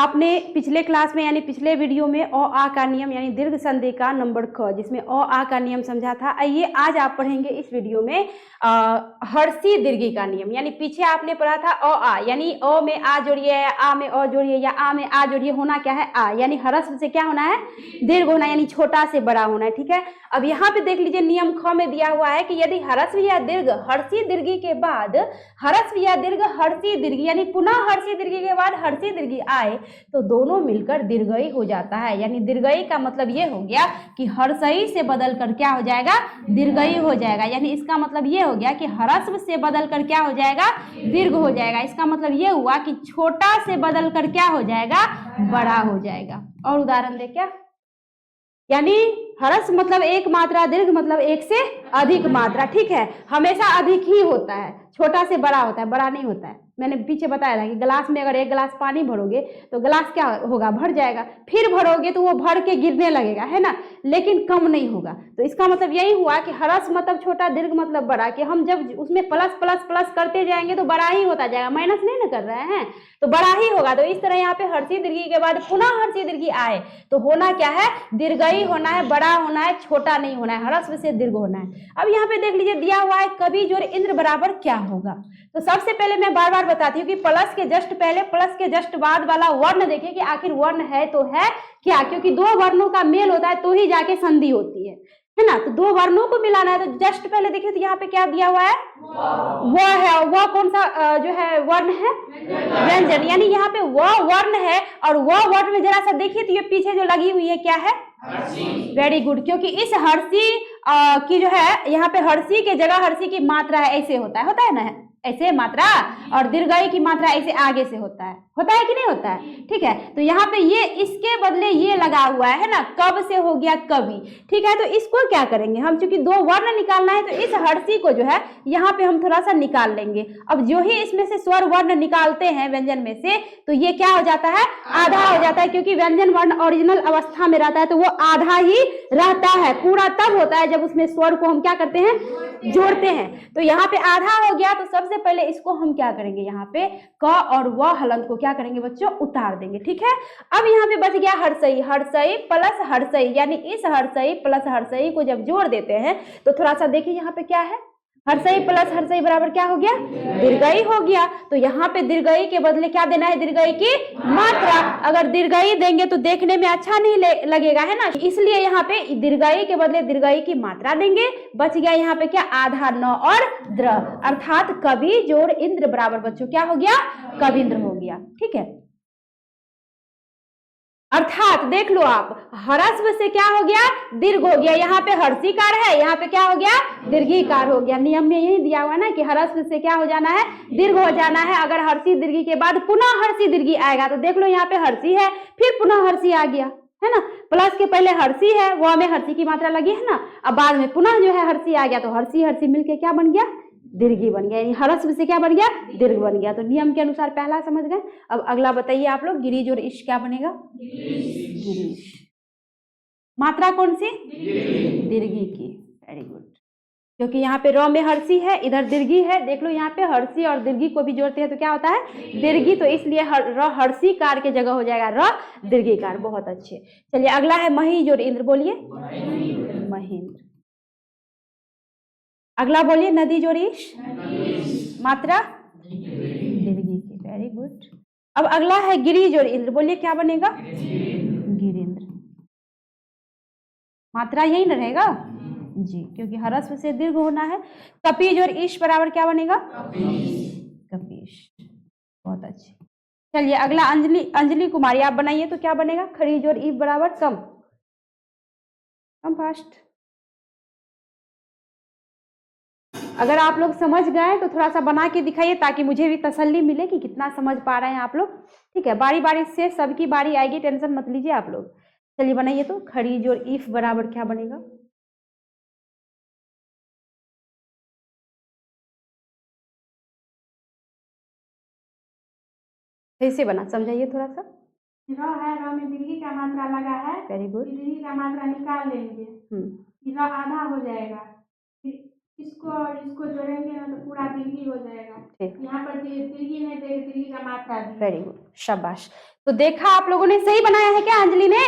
आपने पिछले क्लास में यानी पिछले वीडियो में अ आ का नियम यानी दीर्घ संधि का नंबर ख जिसमें अ आ का नियम समझा था। आइए आज आप पढ़ेंगे इस वीडियो में हर्षी दीर्घी का नियम। यानी पीछे आपने पढ़ा था अ आ यानी अ में आ जोड़िए या आ में अ जोड़िए या आ में आ जोड़िए, होना क्या है आ, यानी ह्रस्व से क्या होना है दीर्घ होना, यानी छोटा से बड़ा होना है। ठीक है, अब यहाँ पे देख लीजिए नियम ख में दिया हुआ है कि यदि ह्रस्व या दीर्घ हर्षी दीर्घी के बाद ह्रस्व या दीर्घ हर्षी दीर्घी यानी पुनः हर्षी दीर्घी के बाद हर्षी दीर्घी आए तो दोनों मिलकर दीर्घई हो जाता है। यानी दीर्घई का मतलब ये हो गया कि हर्षई से बदल कर क्या हो जाएगा दीर्घई हो जाएगा। यानी इसका मतलब ये हो गया कि ह्रस्व से बदल कर क्या हो जाएगा दीर्घ हो जाएगा। इसका मतलब ये हुआ कि छोटा से बदल कर क्या हो जाएगा बड़ा हो जाएगा। और उदाहरण दे क्या, यानी ह्रस्व मतलब एक मात्रा, दीर्घ मतलब एक से अधिक मात्रा। ठीक है, हमेशा अधिक ही होता है, छोटा से बड़ा होता है, बड़ा नहीं होता है। मैंने पीछे बताया था कि गिलास में अगर एक गिलास पानी भरोगे तो गिलास क्या होगा भर जाएगा, फिर भरोगे तो वो भर के गिरने लगेगा, है ना, लेकिन कम नहीं होगा। तो इसका मतलब यही हुआ कि ह्रस्व मतलब छोटा, दीर्घ मतलब बड़ा, कि हम जब उसमें प्लस प्लस प्लस करते जाएंगे तो बड़ा ही होता जाएगा, माइनस नहीं ना कर रहे हैं, तो बड़ा ही होगा। तो इस तरह यहाँ पे हर्षी दीर्घी के बाद पुनः हर्षी दीर्घी आए तो होना क्या है दीर्घई होना है, बड़ा होना है, छोटा नहीं होना है, ह्रस्व से दीर्घ होना है। अब यहाँ पे देख लीजिए दिया हुआ है कवि जोड़ इंद्र बराबर क्या होगा। तो सबसे पहले मैं बार बार बताती हूँ कि प्लस के जस्ट पहले प्लस के जस्ट बाद वाला वर्ण देखिए कि आखिर वर्ण है तो है क्या, क्योंकि दो वर्णों का मेल होता है तो ही जाके संधि होती है ना। तो दो वर्णों को मिलाना है तो जस्ट पहले देखिए तो यहाँ पे क्या दिया हुआ है वह है, वह कौन सा जो है वर्ण है व्यंजन, यानी यहाँ पे वह वर्ण है और वह वर्ण में जरा सा देखिए तो ये पीछे जो लगी हुई है क्या है वेरी गुड, क्योंकि इस हर्षी की जो है यहाँ पे हर्षी के जगह हर्षी की मात्रा है, ऐसे होता है ना ऐसे मात्रा, और दीर्घई की मात्रा ऐसे आगे से होता है कि नहीं होता है। ठीक है, तो यहाँ पे ये इसके बदले ये लगा हुआ है ना, कब से हो गया कवि। ठीक है, तो इसको क्या करेंगे हम, चूंकि दो वर्ण निकालना है तो इस हर्षी को जो है यहाँ पे हम थोड़ा सा निकाल लेंगे। अब जो ही इसमें से स्वर वर्ण निकालते हैं व्यंजन में से तो ये क्या हो जाता है आधा हो जाता है, क्योंकि व्यंजन वर्ण ओरिजिनल अवस्था में रहता है तो वो आधा ही रहता है, पूरा तब होता है जब उसमें स्वर को हम क्या करते हैं जोड़ते हैं। तो यहाँ पे आधा हो गया तो सबसे पहले इसको हम क्या करेंगे यहाँ पे क और व हलंत को क्या करेंगे बच्चों उतार देंगे। ठीक है, अब यहाँ पे बच गया हर्षई, हर्षई प्लस हर्षई, यानी इस हर्षई प्लस हर्षई को जब जोड़ देते हैं तो थोड़ा सा देखिए यहाँ पे क्या है हर्षई प्लस हर्षई बराबर क्या हो गया दीर्घई हो गया। तो यहाँ पे दीर्घई के बदले क्या देना है दीर्घई की मात्रा। अगर दीर्घई देंगे तो देखने में अच्छा नहीं लगेगा, है ना, इसलिए यहाँ पे दीर्घई के बदले दीर्घई की मात्रा देंगे। बच गया यहाँ पे क्या आधा न और द्र, अर्थात कवि जोड़ इंद्र बराबर बच्चों क्या हो गया कविंद्र हो गया। ठीक है, अर्थात देख लो आप ह्रस्व से क्या हो गया दीर्घ हो गया, यहाँ पे हर्षीकार है, यहाँ पे क्या हो गया दीर्घीकार हो गया। नियम में यही दिया हुआ ना कि ह्रस्व से क्या हो जाना है दीर्घ हो जाना है। अगर हर्षी दीर्घी के बाद पुनः हर्षी दीर्घी आएगा तो देख लो यहाँ पे हर्षी है फिर पुनः हर्षी आ गया, है ना, प्लस के पहले हर्षी है वो में हर्षी की मात्रा लगी है ना, अब बाद में पुनः जो है हर्षी आ गया तो हर्षी हर्षी मिलके क्या बन गया दीर्घी बन गया, यानी ह्रस्व से क्या बन गया दीर्घ बन गया। तो नियम के अनुसार पहला समझ गए। अब अगला बताइए आप लोग गिरीज और इश क्या बनेगा गिरीश, मात्रा कौन सी दीर्घी की, वेरी गुड, क्योंकि यहाँ पे र में हर्षी है इधर दीर्घी है। देख लो यहाँ पे हर्षी और दीर्घी को भी जोड़ते हैं तो क्या होता है दीर्घी, तो इसलिए र हर्षी कार के जगह हो जाएगा र दीर्घी कार। बहुत अच्छे, चलिए अगला है मही और इंद्र, बोलिए महेंद्र। अगला बोलिए नदी जोड़ीश, मात्रा दीर्घी की, वेरी गुड। अब अगला है गिरिज और इंद्र, बोलिए क्या बनेगा गिरिंद्र, मात्रा यही न रहेगा जी, क्योंकि ह्रस्व से दीर्घ होना है। कपीज और ईश बराबर क्या बनेगा कपीश, बहुत अच्छे। चलिए अगला अंजलि कुमारी, आप बनाइए तो क्या बनेगा खरीज और ईफ बराबर कम फास्ट। अगर आप लोग समझ गए तो थोड़ा सा बना के दिखाइए ताकि मुझे भी तसल्ली मिले कि कितना समझ पा रहे हैं आप लोग। ठीक है, बारी बारी से सबकी बारी आएगी, टेंशन मत लीजिए आप लोग। चलिए बनाइए तो खरीज और ईफ बराबर क्या बनेगा कैसे बना समझाइए थोड़ा सा। र है, र में दीर्घी का मात्रा लगा है, वेरी गुड, दीर्घी का मात्रा निकाल लेंगे, र आधा हो जाएगा, इसको और इसको जोड़ेंगे ना तो पूरा दीर्घी हो जाएगा। यहाँ पर दीर्घी नहीं देंगे, दीर्घी का मात्रा, वेरी गुड, शाबाश। तो देखा आप लोगों ने, सही बनाया है क्या अंजलि ने?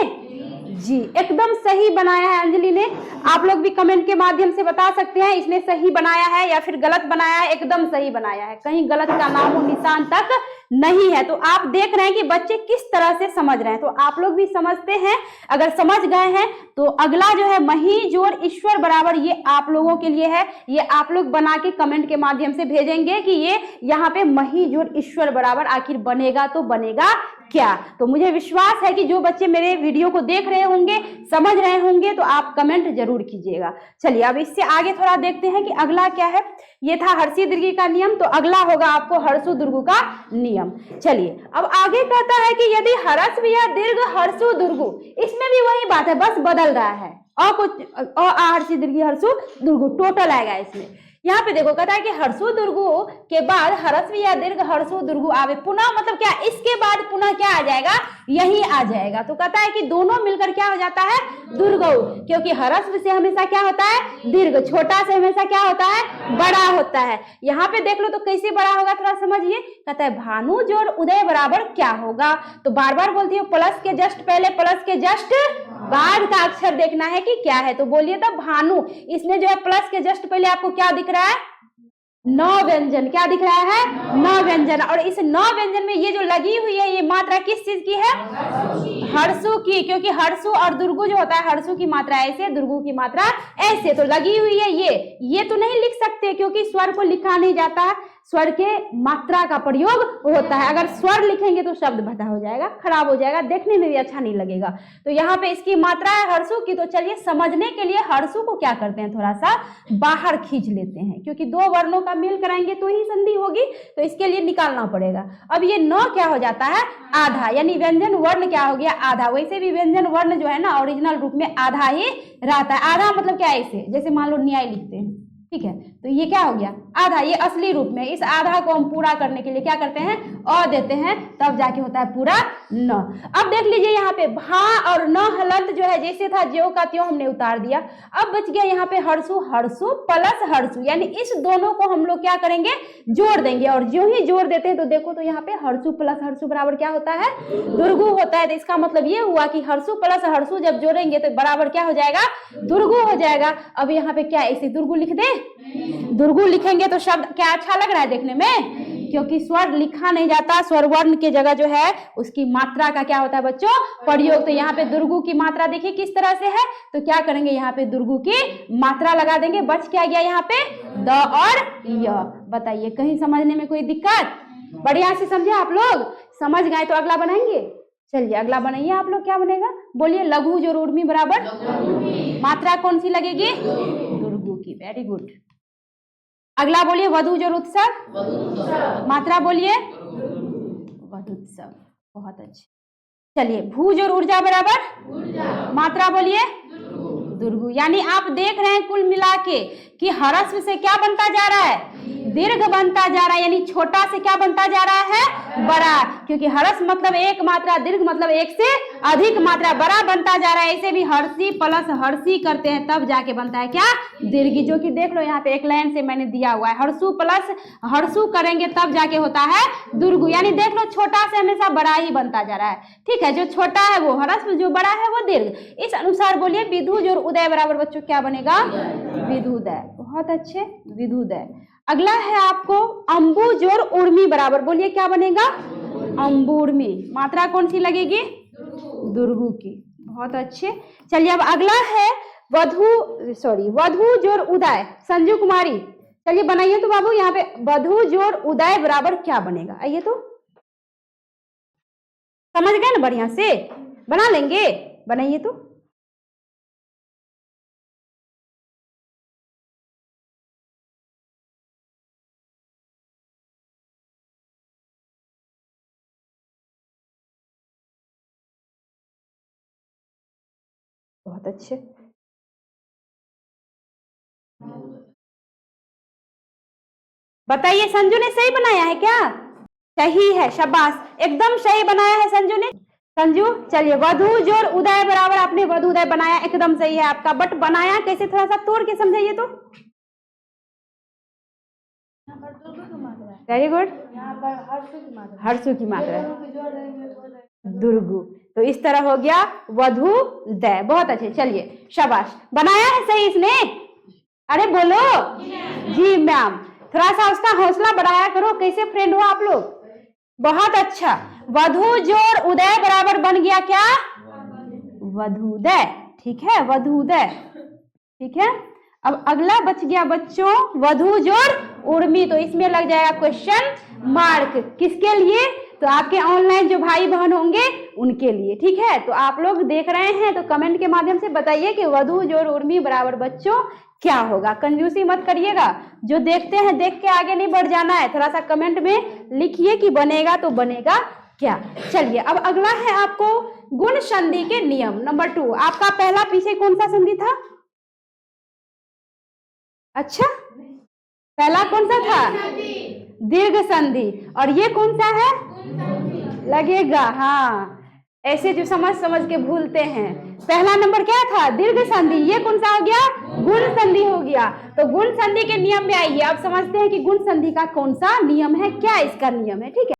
जी एकदम सही बनाया है अंजलि ने। आप लोग भी कमेंट के माध्यम से बता सकते हैं इसने सही बनाया है या फिर गलत बनाया है। एकदम सही बनाया है, कहीं गलत का नामो निशान तक नहीं है। तो आप देख रहे हैं कि बच्चे किस तरह से समझ रहे हैं, तो आप लोग भी समझते हैं। अगर समझ गए हैं तो अगला जो है मही जोड़ ईश्वर बराबर, ये आप लोगों के लिए है। ये आप लोग बना के कमेंट के माध्यम से भेजेंगे कि ये यहाँ पे मही जोड़ ईश्वर बराबर आखिर बनेगा तो बनेगा क्या। तो मुझे विश्वास है कि जो बच्चे मेरे वीडियो को देख रहे होंगे, समझ रहे होंगे, तो आप कमेंट जरूर कीजिएगा। चलिए अब इससे आगे थोड़ा देखते हैं कि अगला क्या है। ये था हर्षी दीर्घी का नियम, तो अगला होगा आपको हर्षु दुर्गु का नियम। चलिए अब आगे कहता है कि यदि हरस्व या दीर्घ हर्षु दुर्गु, इसमें भी वही बात है, बस बदल रहा है। हर्षी दीर्घी हर्षु दुर्गु टोटल आएगा इसमें। यहाँ पे देखो कहता है कि हर्षु दुर्गु के बाद हरस्व या दीर्घ हर्षु दुर्गु आवे, पुनः मतलब क्या, इसके बाद पुनः क्या आ जाएगा, यही आ जाएगा। तो कहता है कि दोनों मिलकर क्या हो जाता है, दुर्गु, क्योंकि हरस्व से हमेशा क्या होता है, दीर्घ, छोटा से हमेशा क्या होता है, बड़ा होता है। यहाँ पे देख लो तो कैसे बड़ा होगा, थोड़ा समझिए। कहता है भानु जोड़ उदय बराबर क्या होगा, तो बार बार बोलती हूँ प्लस के जस्ट पहले, प्लस के जस्ट बाद का अक्षर देखना है कि क्या है। तो बोलिए तो भानु, इसमें जो है प्लस के जस्ट पहले आपको क्या दिख रहा है, नौ व्यंजन। क्या दिख रहा है, नौ व्यंजन। और इस नौ व्यंजन में ये जो लगी हुई है ये मात्रा किस चीज की है, हर्षु की, क्योंकि हर्षु और दुर्गु जो होता है, हर्षु की मात्रा ऐसे, दुर्गु की मात्रा ऐसे, तो लगी हुई है ये तो नहीं लिख सकते क्योंकि स्वर को लिखा नहीं जाता है, स्वर के मात्रा का प्रयोग होता है। अगर स्वर लिखेंगे तो शब्द भद्दा हो जाएगा, खराब हो जाएगा, देखने में भी अच्छा नहीं लगेगा। तो यहाँ पे इसकी मात्रा है हर्षु की। तो चलिए समझने के लिए हर्षु को क्या करते हैं, थोड़ा सा बाहर खींच लेते हैं, क्योंकि दो वर्णों का मेल कराएंगे तो ही संधि होगी, तो इसके लिए निकालना पड़ेगा। अब ये नौ क्या हो जाता है, आधा, यानी व्यंजन वर्ण क्या हो गया, आधा। वैसे भी व्यंजन वर्ण जो है ना ओरिजिनल रूप में आधा ही रहता है। आधा मतलब क्या, ऐसे जैसे मान लो न्याय लिखते हैं, ठीक है, तो ये क्या हो गया, आधा। ये असली रूप में इस आधा को हम पूरा करने के लिए क्या करते हैं, अ देते हैं, तब जाके होता है पूरा न। अब देख लीजिए यहाँ पे भा और न हलंत जो है जैसे था ज्यों का त्यों हमने उतार दिया। अब बच गया यहाँ पे हर्षु, हर्षु प्लस हर्षु, यानी इस दोनों को हम लोग क्या करेंगे, जोड़ देंगे। और जो ही जोड़ देते हैं तो देखो तो यहाँ पे हर्षु प्लस हर्षु बराबर क्या होता है, दुर्गु होता है। तो इसका मतलब ये हुआ कि हर्षु प्लस हर्षु जब जोड़ेंगे तो बराबर क्या हो जाएगा, दुर्गु हो जाएगा। अब यहाँ पे क्या ऐसे दुर्गु लिख दे, दुर्गु लिखेंगे तो शब्द क्या अच्छा लग रहा है देखने में, क्योंकि स्वर लिखा नहीं जाता, स्वर वर्ण की जगह जो है उसकी मात्रा का क्या होता है बच्चों, प्रयोग। तो यहाँ पे दुर्गु की मात्रा देखिए किस तरह से है, तो क्या करेंगे यहाँ पे दुर्गु की मात्रा लगा देंगे। बच क्या गया यहाँ पे, द और य। बताइए कहीं समझने में कोई दिक्कत, बढ़िया से समझे आप लोग, समझ गए तो अगला बनाएंगे। चलिए अगला बनाइए आप लोग, क्या बनेगा बोलिए, लघु जोड़ ऊर्मी बराबर, मात्रा कौन सी लगेगी, दुर्गु की। Very good. अगला बोलिए वधु जोड़ उत्सव, मात्रा बोलिए वधुत्सव, बहुत अच्छे। चलिए भू जोड़ ऊर्जा बराबर, मात्रा बोलिए दुर्गु। यानी आप देख रहे हैं कुल मिला के कि हरस्व से क्या बनता जा रहा है, दीर्घ बनता जा रहा है, यानी छोटा से क्या बनता जा रहा है, बड़ा, क्योंकि हरस्व मतलब एक मात्रा, दीर्घ मतलब एक से अधिक मात्रा, बड़ा बनता जा रहा है। ऐसे भी हर्षी प्लस हर्षी करते हैं तब जाके बनता है क्या, दीर्घी, जो कि देख लो यहाँ पे एक लाइन से मैंने दिया हुआ है, हर्षु प्लस हर्षु करेंगे तब जाके होता है दुर्गु। यानी देख लो छोटा से हमेशा बड़ा ही बनता जा रहा है, ठीक है, जो छोटा है वो हरस्व, जो बड़ा है वो दीर्घ। इस अनुसार बोलिए विधु जोड़ उदय बराबर बच्चों क्या बनेगा, विधुदय। बहुत अच्छे, विधुदय। अगला है आपको अंबु जोड़ उर्मी बराबर, बोलिए क्या बनेगा, अंबुर्मी। मात्रा कौन सी लगेगी, दुर्गु की। बहुत अच्छे। चलिए अब अगला है वधु जोड़ उदय, संजू कुमारी चलिए बनाइए तो बाबू, यहाँ पे वधु जोड़ उदय बराबर क्या बनेगा, आइए तो समझ गए ना, बढ़िया से बना लेंगे, बनाइए तो। बहुत अच्छे। बताइए संजू ने सही बनाया है क्या, सही है, शाबाश, एकदम सही बनाया है संजू ने। संजू चलिए वधु जोड़ उदय बराबर, आपने वधु उदय बनाया, एकदम सही है आपका, बट बनाया कैसे, थोड़ा सा तोड़ के समझाइए तो। वेरी गुड, यहाँ पर हर्षु की मात्रा, हर्षु की मात्रा, दुर्गु। तो इस तरह हो गया वधु दय। बहुत अच्छे, चलिए शाबाश, बनाया है सही इसने? अरे बोलो जी मैम। थोड़ा सा उसका हौसला बढ़ाया करो। कैसे फ्रेंड हो आप लोग? बहुत अच्छा। वधु जोड़ उदय बराबर बन गया क्या? वधुदय। ठीक है, वधुदय। ठीक है, अब अगला बच गया बच्चों वधु जोड़ उर्मी। तो इसमें लग जाएगा क्वेश्चन मार्क। किसके लिए? तो आपके ऑनलाइन जो भाई बहन होंगे उनके लिए। ठीक है, तो आप लोग देख रहे हैं तो कमेंट के माध्यम से बताइए कि वधु जोड़ उर्मी बराबर बच्चों क्या होगा। कंजूसी मत करिएगा, जो देखते हैं देख के आगे नहीं बढ़ जाना है। थोड़ा सा कमेंट में लिखिए कि बनेगा तो बनेगा क्या। चलिए, अब अगला है आपको गुण संधि के नियम नंबर 2। आपका पहला पीछे कौन सा संधि था? अच्छा, पहला कौन सा था? दीर्घ संधि। और ये कौन सा है? लगेगा, हाँ, ऐसे जो समझ समझ के भूलते हैं। पहला नंबर क्या था? दीर्घ संधि। ये कौन सा हो गया? गुण संधि हो गया। तो गुण संधि के नियम में आइए, अब समझते हैं कि गुण संधि का कौन सा नियम है, क्या इसका नियम है। ठीक है,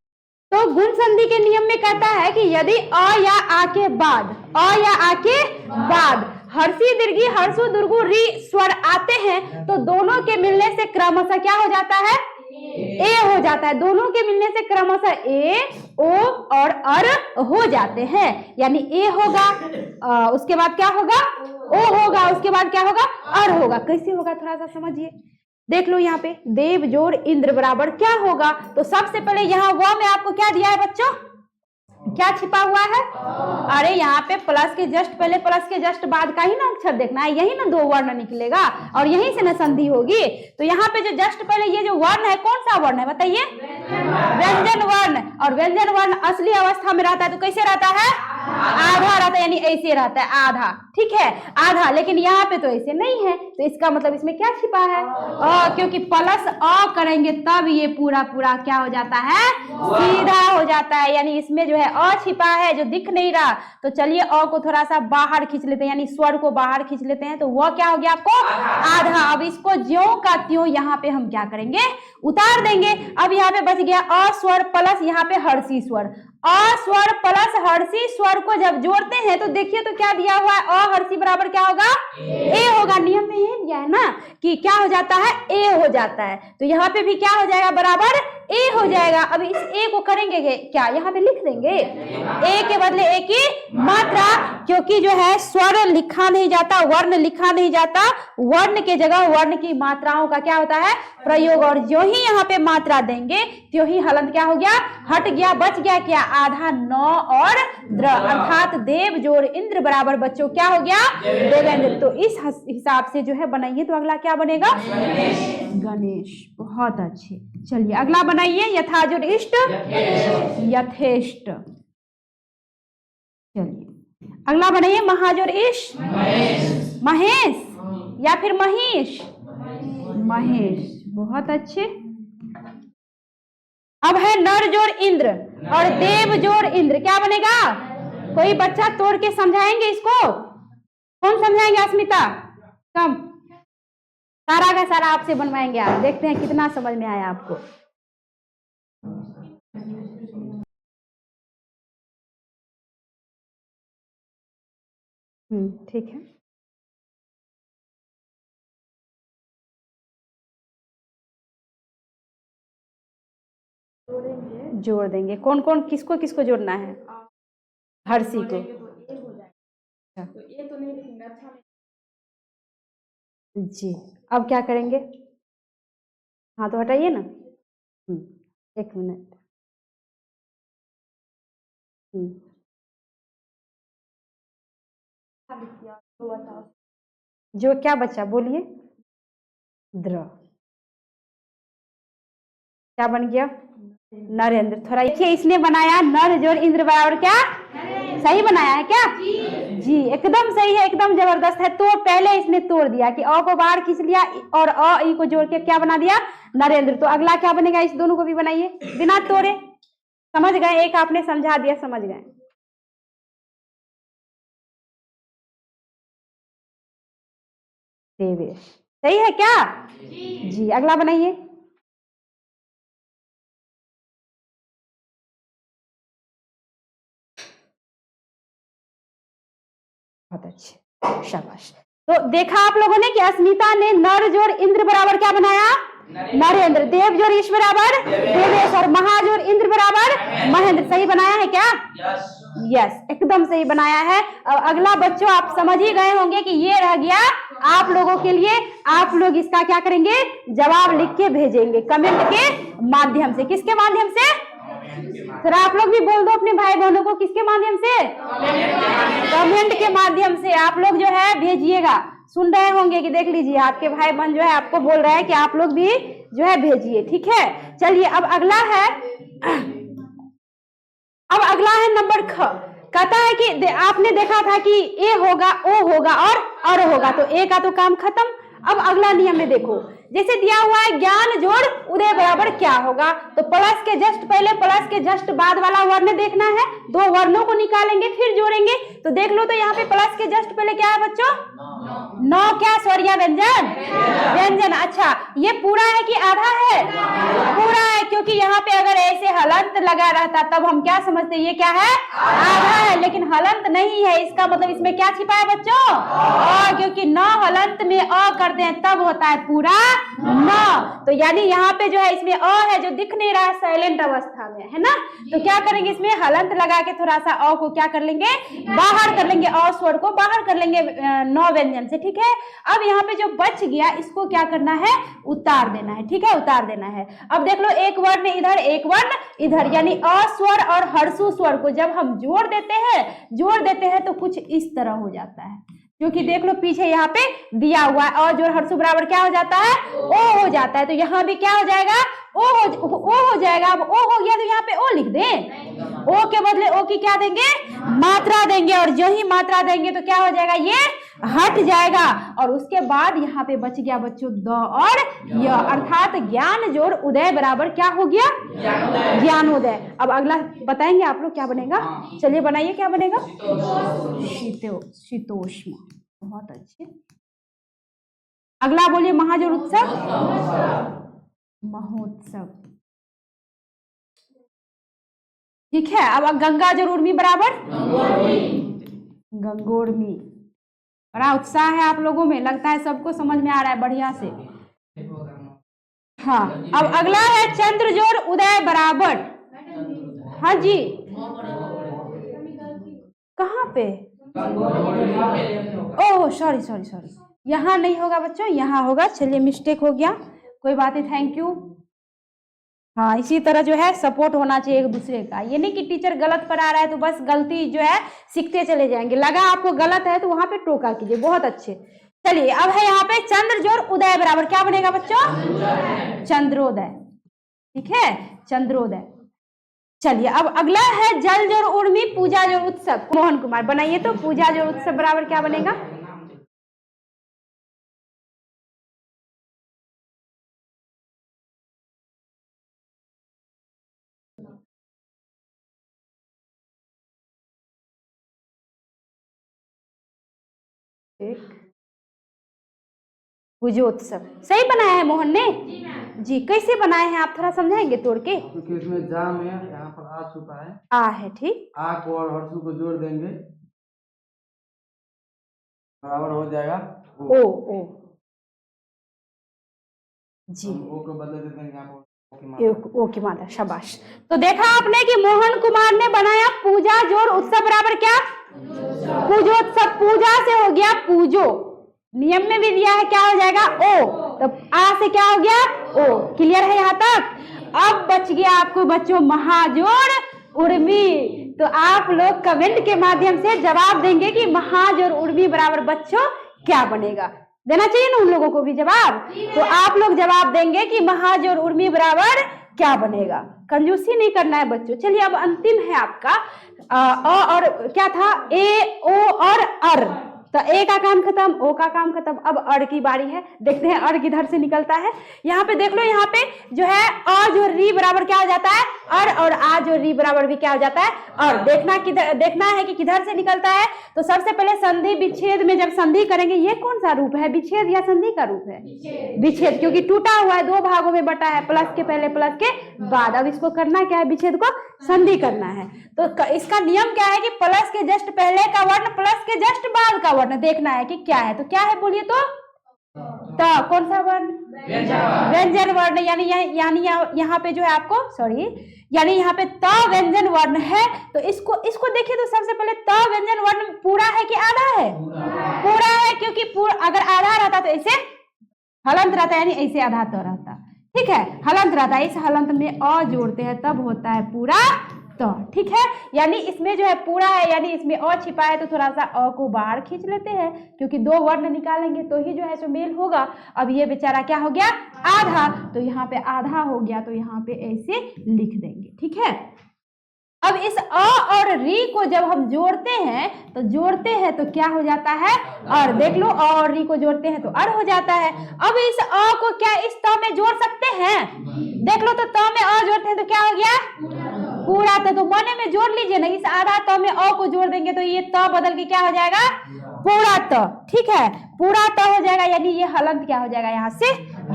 तो गुण संधि के नियम में कहता है कि यदि अ या आ के बाद, अ या आ के बाद हर्षी दीर्घी हर्षु दुर्गु री स्वर आते हैं तो दोनों के मिलने से क्रमशः क्या हो जाता है? ए हो जाता है। दोनों के मिलने से क्रमशः ए, ओ और अर हो जाते हैं। यानी ए होगा, उसके बाद क्या होगा? ओ होगा, उसके बाद क्या होगा? अर होगा। कैसे होगा थोड़ा सा समझिए। देख लो यहाँ पे देव जोड़ इंद्र बराबर क्या होगा। तो सबसे पहले यहाँ व में आपको क्या दिया है बच्चों? क्या छिपा हुआ है? अरे यहाँ पे प्लस के जस्ट पहले, प्लस के जस्ट बाद का ही ना अक्षर देखना है। यही ना दो वर्ण निकलेगा और यहीं से ना संधि होगी। तो यहाँ पे जो जस्ट पहले ये जो वर्ण है कौन सा वर्ण है बताइए? व्यंजन वर्ण। और व्यंजन वर्ण असली अवस्था में रहता है तो कैसे रहता है? आधा रहता है, यानी ऐसे रहता है आधा। ठीक है, आधा। लेकिन यहाँ पे तो ऐसे नहीं है, तो इसका मतलब इसमें क्या छिपा है? क्योंकि प्लस अ करेंगे तब ये पूरा पूरा क्या हो जाता है? सीधा हो जाता है। यानी इसमें जो है अ छिपा है जो दिख नहीं रहा। तो चलिए अ को थोड़ा सा बाहर खींच लेते हैं, यानी स्वर को बाहर खींच लेते हैं। तो वह क्या हो गया आपको? आधा। अब इसको ज्यों का त्यों यहाँ पे हम क्या करेंगे? उतार देंगे। अब यहाँ पे बच गया अ स्वर प्लस यहाँ पे हर्षी स्वर। अ स्वर प्लस हर्षी स्वर को जब जोड़ते हैं तो देखिए तो क्या दिया हुआ है? अ हर्षी बराबर क्या होगा? ए होगा। नियम में ये दिया है ना कि क्या हो जाता है? ए हो जाता है। तो यहाँ पे भी क्या हो जाएगा? बराबर ए हो जाएगा। अब इस ए को करेंगे क्या? यहाँ पे लिख देंगे ए के बदले ए की मात्रा, क्योंकि जो है स्वर लिखा नहीं जाता, वर्ण लिखा नहीं जाता। वर्ण के जगह वर्ण की मात्राओं का क्या होता है? प्रयोग। और जो ही यहाँ पे मात्रा देंगे त्यों ही हलंत क्या हो गया? हट गया। बच गया क्या? आधा नौ और द्र, अर्थात देव जोड़ इंद्र बराबर बच्चों क्या हो गया? देवेंद्र। तो इस हिसाब से जो है बनाइए तो अगला क्या बनेगा? गणेश। बहुत अच्छे। चलिए अगला बनाइए यथाजोड़ इष्ट यथेष्ट। चलिए अगला बनाइए महाजोड़ इष्ट महेश या फिर महिष? महेश। बहुत अच्छे। अब है नर जोड़ इंद्र और देव जोड़ इंद्र, क्या बनेगा? कोई बच्चा तोड़ के समझाएंगे इसको? कौन समझाएंगे? अस्मिता कम, सारा का सारा आपसे बनवाएंगे। आप देखते हैं कितना समझ में आया आपको। ठीक है, जोड़ देंगे। कौन कौन किसको किसको जोड़ना है? हर्षी को। तो ये तो नहीं लिखेंगे। अच्छा जी, अब क्या करेंगे? हाँ तो हटाइए ना। एक मिनट। जो क्या बचा बोलिए? द्र। क्या बन गया? नरेंद्र। थोड़ा देखिए, इसने बनाया नर जोड़ इंद्र बराबर क्या? सही बनाया है क्या? जी एकदम सही है, एकदम जबरदस्त है। तो पहले इसने तोड़ दिया कि अ को बाहर खींच लिया और अ ई को जोड़ के क्या बना दिया? नरेंद्र। तो अगला क्या बनेगा? इस दोनों को भी बनाइए बिना तोड़े। समझ गए? एक आपने समझा दिया, समझ गए। देवेश। सही है क्या? जी अगला बनाइए। बहुत अच्छे, शाबाश। तो देखा आप लोगों ने कि अस्मिता ने नर जोड़ इंद्र बराबर क्या बनाया, नरेंद्र। देव जोड़ ईश बराबर देवेश, और महाजोड़ इंद्र बराबर महेंद्र। सही बनाया है क्या? यस, एकदम सही बनाया है। अब अगला बच्चों आप समझ ही गए होंगे कि ये रह गया आप लोगों के लिए। आप लोग इसका क्या करेंगे, जवाब लिख के भेजेंगे कमेंट के माध्यम से। किसके माध्यम से? थोड़ा आप लोग भी बोल दो अपने भाई बहनों को, किसके माध्यम से? कमेंट के माध्यम से आप लोग जो है भेजिएगा। सुन रहे होंगे कि देख लीजिए आपके भाई बहन जो है आपको बोल रहा है कि आप लोग भी जो है भेजिए, ठीक है। चलिए अब अगला है, अब अगला है नंबर ख। कहता है कि आपने देखा था कि ए होगा, ओ होगा और अर होगा, तो ए का तो काम खत्म। अब अगला नियम में देखो, जैसे दिया हुआ है ज्ञान जोड़ उदय बराबर क्या होगा, तो प्लस के जस्ट पहले प्लस के जस्ट बाद वाला वर्ण देखना है। दो वर्णों को निकालेंगे फिर जोड़ेंगे। तो देख लो, तो यहाँ पे प्लस के जस्ट पहले क्या है बच्चों? नौ क्या स्वर्या व्यंजन? व्यंजन। अच्छा, ये पूरा है कि आधा है? पूरा है, क्योंकि यहाँ पे अगर ऐसे हलंत लगा रहता तब हम क्या समझते, ये क्या है? आधा है, लेकिन हलंत नहीं है। इसका मतलब इसमें क्या छिपा है बच्चों? अ, क्योंकि न हलंत में अ करते हैं तब होता है पूरा न। तो यानी यहाँ पे जो है इसमें अ है जो दिख नहीं रहा है, साइलेंट अवस्था में है ना। तो क्या करेंगे, इसमें हलंत लगा के थोड़ा सा अ को क्या कर लेंगे, बाहर कर लेंगे, अ स्वर को बाहर कर लेंगे नौ व्यंजन से, ठीक है। अब यहाँ पे जो बच गया इसको क्या करना है, उतार देना है, ठीक है, उतार देना है। अब देख लो, एक वर्ण इधर एक वर्ण इधर, यानी अ स्वर और हर्षु स्वर को जब हम जोड़ देते हैं तो कुछ इस तरह हो जाता है। क्योंकि देख लो पीछे यहाँ पे दिया हुआ है, और जो हर्षु बराबर क्या हो जाता है, ओ हो जाता है। तो यहाँ भी क्या हो जाएगा, ओ हो जाएगा। अब ओ हो गया तो यहाँ पे ओ लिख दें, ओ के बदले ओ की क्या देंगे, मात्रा देंगे, और जो ही मात्रा देंगे तो क्या हो जाएगा, ये हट जाएगा। और उसके बाद यहाँ पे बच गया बच्चों द और य, अर्थात ज्ञान जोड़ उदय बराबर क्या हो गया, ज्ञानोदय। अब अगला बताएंगे आप लोग क्या बनेगा, चलिए बनाइए क्या बनेगा, शीतोष्म। बहुत अच्छे। अगला बोलिए महाजोड़ उत्सव, महोत्सव, ठीक है। अब गंगा जोड़ उर्मी बराबर गंगोर्मी। बड़ा उत्साह है आप लोगों में, लगता है सबको समझ में आ रहा है बढ़िया से। हाँ, अब अगला है चंद्र जोड़ उदय बराबर। हाँ जी, कहाँ पे? ओह सॉरी, यहाँ नहीं होगा बच्चों, यहाँ होगा। चलिए मिस्टेक हो गया, कोई बात नहीं, थैंक यू। हाँ, इसी तरह जो है सपोर्ट होना चाहिए एक दूसरे का। ये नहीं कि टीचर गलत पढ़ा रहा है तो बस गलती जो है सीखते चले जाएंगे। लगा आपको गलत है तो वहां पे टोका कीजिए। बहुत अच्छे। चलिए अब है यहाँ पे चंद्र जोड़ उदय बराबर क्या बनेगा बच्चों, चंद्रोदय, ठीक है, चंद्रोदय। चलिए अब अगला है जल जोड़ उर्मी पूजा जोड़ उत्सव। मोहन कुमार बनाइए तो पूजा जोड़ उत्सव बराबर क्या बनेगा, पूजोत्सव। सही बनाया है मोहन ने जी। कैसे बनाए हैं आप थोड़ा समझाएंगे तोड़ के? क्योंकि इसमें जा में यहाँ पर आ छुपा है, आ है, ठीक। आ को और हर्षु को जोड़ देंगे, बराबर हो जाएगा ओ जी, ओ को बदल दे देंगे यहाँ ओ की मात्रा। शाबाश। तो देखा आपने कि मोहन कुमार ने बनाया पूजा जोड़ उत्सव बराबर क्या, पूजोत्सव। पूजा से हो गया पूजो, नियम में भी दिया है क्या हो जाएगा, ओ। तो आ से क्या हो गया, ओ। क्लियर है यहाँ तक? अब बच गया आपको बच्चों महाजोड़ उर्मी। तो आप लोग कमेंट के माध्यम से जवाब देंगे कि महाजोड़ उर्मी बराबर बच्चों क्या बनेगा। देना चाहिए ना उन लोगों को भी जवाब। तो आप लोग जवाब देंगे कि महाजोड़ उर्मी बराबर क्या बनेगा। कंजूसी नहीं करना है बच्चों। चलिए अब अंतिम है आपका अ और क्या था, ए ओ और अर। तो ए का काम खत्म, ओ का काम खत्म। अब अर की बारी है, देखते हैं अर किधर से निकलता है। यहाँ पे देख लो, यहाँ पे जो है अ जो री बराबर क्या हो जाता है अर, और आ जो री बराबर भी क्या हो जाता है अर। देखना है कि किधर से निकलता है। तो सबसे पहले संधि विच्छेद में जब संधि करेंगे, ये कौन सा रूप है, विच्छेद या संधि का रूप है, विच्छेद, क्योंकि टूटा हुआ है, दो भागों में बटा है, प्लस के पहले प्लस के बाद। अब इसको करना क्या है, विच्छेद को संधि करना है। तो इसका नियम क्या है कि प्लस के जस्ट पहले का वर्ण प्लस के जस्ट बाद का वर्ण देखना है कि क्या है। तो क्या है बोलिए तो कौन सा वर्ण, व्यंजन वर्ण। यानी यहाँ पे जो है आपको यानी यहाँ पे त व्यंजन वर्ण है। तो इसको देखिए तो सबसे पहले त व्यंजन वर्ण पूरा है कि आधा है, पूरा है, क्योंकि अगर आधा रहता तो ऐसे हलंत रहता, यानी ऐसे आधा तो रहता, ठीक है, हलंत रहता है। इस हलंत में अ जोड़ते हैं तब होता है पूरा तो, ठीक है। यानी इसमें जो है पूरा है, यानी इसमें अ छिपा है, तो थोड़ा सा अ को बाहर खींच लेते हैं, क्योंकि दो वर्ण निकालेंगे तो ही जो है सो मेल होगा। अब ये बेचारा क्या हो गया, आधा, तो यहाँ पे आधा हो गया, तो यहाँ पे ऐसे लिख देंगे, ठीक है। अब इस अ और री को जब हम जोड़ते हैं तो क्या हो जाता है, और देख लो, अ और री को जोड़ते हैं तो अर हो जाता है। अब इस अ को क्या इस त में जोड़ सकते हैं, देख लो, तो त में अ जोड़ते हैं तो क्या हो गया, पूरा त। तो मने में जोड़ लीजिए ना, इस आधा त में अ को जोड़ देंगे तो ये त बदल के क्या हो जाएगा, पूरा त, ठीक है, पूरा त हो जाएगा। यानी ये हलंत क्या हो जाएगा, यहाँ से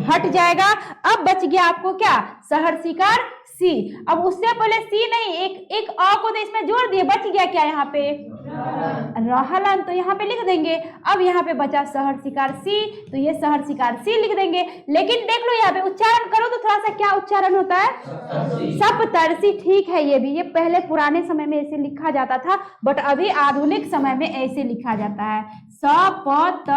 हट जाएगा। अब बच गया आपको क्या, सहर्षिकार सी। अब उससे पहले सी नहीं, एक अ को तो इसमें जोड़ दिए, बच गया क्या यहाँ पे रहलन, तो यहाँ पे लिख देंगे। अब यहाँ पे बचा सहर्षिकार सी, तो ये सहर्षिकार सी लिख देंगे। लेकिन देख लो यहाँ पे उच्चारण करो तो थोड़ा सा क्या उच्चारण होता है, सप्तर्षि, ठीक है। ये पहले पुराने समय में ऐसे लिखा जाता था, बट अभी आधुनिक समय में ऐसे लिखा जाता है, स प त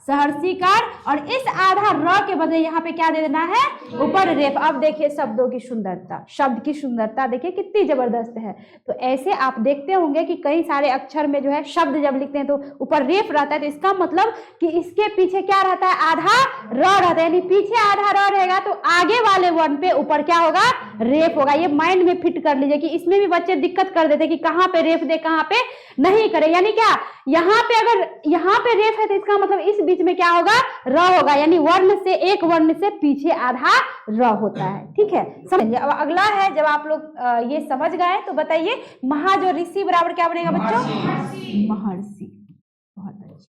सहर्षिकार, और इस आधा र के बदले यहाँ पे क्या दे देना है, ऊपर रेफ। अब देखिए शब्दों की सुंदरता, शब्द की सुंदरता देखिए कितनी जबरदस्त है। तो ऐसे आप देखते होंगे कि कई सारे अक्षर में जो है शब्द जब लिखते हैं तो ऊपर रेफ रहता है, तो इसका मतलब कि इसके पीछे क्या रहता है, आधा र रहता है। यानी पीछे आधा र रहेगा तो आगे वाले वर्ण पे ऊपर क्या होगा, रेफ होगा। ये माइंड में फिट कर लीजिए कि इसमें भी बच्चे दिक्कत कर देते कि कहाँ पे रेफ दे, कहाँ पे नहीं करे। यानी क्या, यहाँ पे अगर यहाँ पे रेफ है तो इसका मतलब इस बीच में क्या होगा, र होगा। यानी वर्ण से, एक वर्ण से पीछे आधा र होता है, ठीक है, समझिए। अब अगला है, जब आप लोग ये समझ गए तो बताइए, महा जो ऋषि बराबर क्या बनेगा बच्चों, महर्षि। बहुत अच्छा,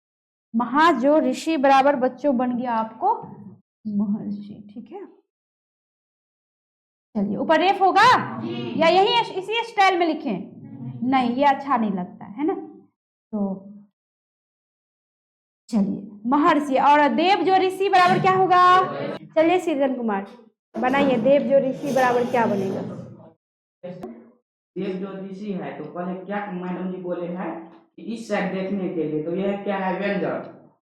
महा जो ऋषि बराबर बच्चों बन गया आपको महर्षि, ठीक है। चलिए, ऊपर रेफ होगा या यही इसी स्टाइल में लिखें, नहीं ये अच्छा नहीं लगता है ना, तो चलिए महर्षि। और देव जो ऋषि बराबर क्या होगा, चलिए सृजन कुमार बनाइए, देव जो ऋषि बराबर क्या बनेगा। देव जो ऋषि है, तो पहले क्या मैडम जी बोले हैं कि इस साइड देखने के लिए, तो यह क्या है, व्यंजन,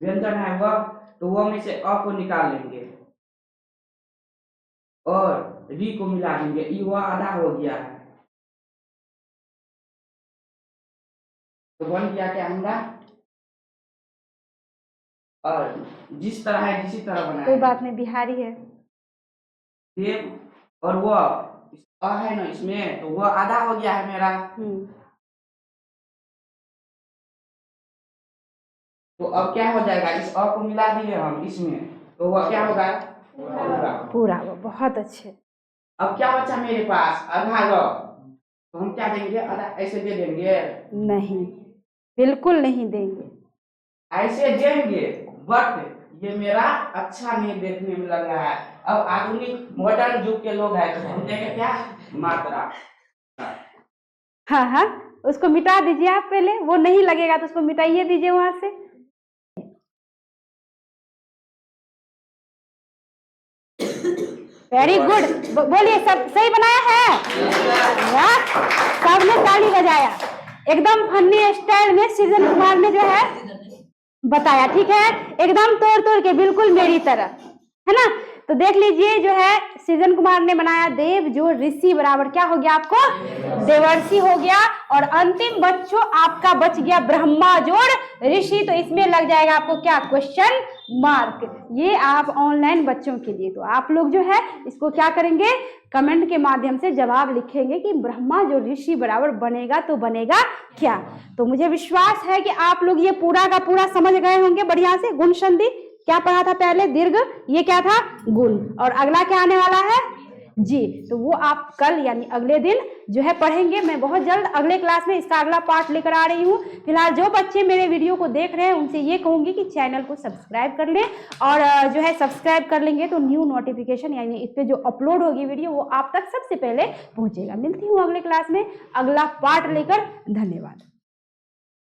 व्यंजन है वह, तो वह में से अ को निकाल लेंगे और री को मिला देंगे, ई वह आधा हो गया है, तो बन गया क्या हमारा। और जिस तरह है जिसी तरह बनाया, कोई बात नहीं, बिहारी है। देव और वह अ है ना इसमें, तो वह आधा हो गया है मेरा। तो अब क्या हो जाएगा, इस अ को मिला दिए हम इसमें, तो वह क्या होगा, पूरा। बहुत अच्छे। अब क्या बचा मेरे पास, आधा र, तो हम क्या देंगे, आधा ऐसे दे देंगे, नहीं, बिल्कुल नहीं देंगे, ऐसे देंगे, बट ये मेरा अच्छा नहीं देखने में लग रहा है। अब आधुनिक मॉडर्न युग के लोग हैं, तो हम देंगे क्या, मात्रा। हाँ हाँ, उसको मिटा दीजिए आप पहले, वो नहीं लगेगा तो उसको मिटाइए दीजिए वहां से। वेरी गुड, बोलिए, सब सही बनाया है, सबने ताली बजाया, एकदम फनी स्टाइल में सृजन कुमार ने जो है बताया, ठीक है, एकदम तोड़ तोड़ के, बिल्कुल मेरी तरह, है ना। तो देख लीजिए जो है सृजन कुमार ने बनाया देव जो ऋषि बराबर क्या हो गया आपको, देवर्षि हो गया। और अंतिम बच्चों आपका बच गया ब्रह्मा जोड़ ऋषि, तो इसमें लग जाएगा आपको क्या, क्वेश्चन मार्क। ये आप ऑनलाइन बच्चों के लिए, तो आप लोग जो है इसको क्या करेंगे, कमेंट के माध्यम से जवाब लिखेंगे कि ब्रह्मा जो ऋषि बराबर बनेगा तो बनेगा क्या। तो मुझे विश्वास है कि आप लोग ये पूरा का पूरा समझ गए होंगे बढ़िया से। गुण संधि क्या पढ़ा था पहले, दीर्घ, ये क्या था, गुण, और अगला क्या आने वाला है, जी, तो वो आप कल यानी अगले दिन जो है पढ़ेंगे। मैं बहुत जल्द अगले क्लास में इसका अगला पार्ट लेकर आ रही हूँ। फिलहाल जो बच्चे मेरे वीडियो को देख रहे हैं उनसे ये कहूँगी कि चैनल को सब्सक्राइब कर लें, और जो है सब्सक्राइब कर लेंगे तो न्यू नोटिफिकेशन यानी इस पर जो अपलोड होगी वीडियो वो आप तक सबसे पहले पहुँचेगा। मिलती हूँ अगले क्लास में अगला पार्ट लेकर। धन्यवाद।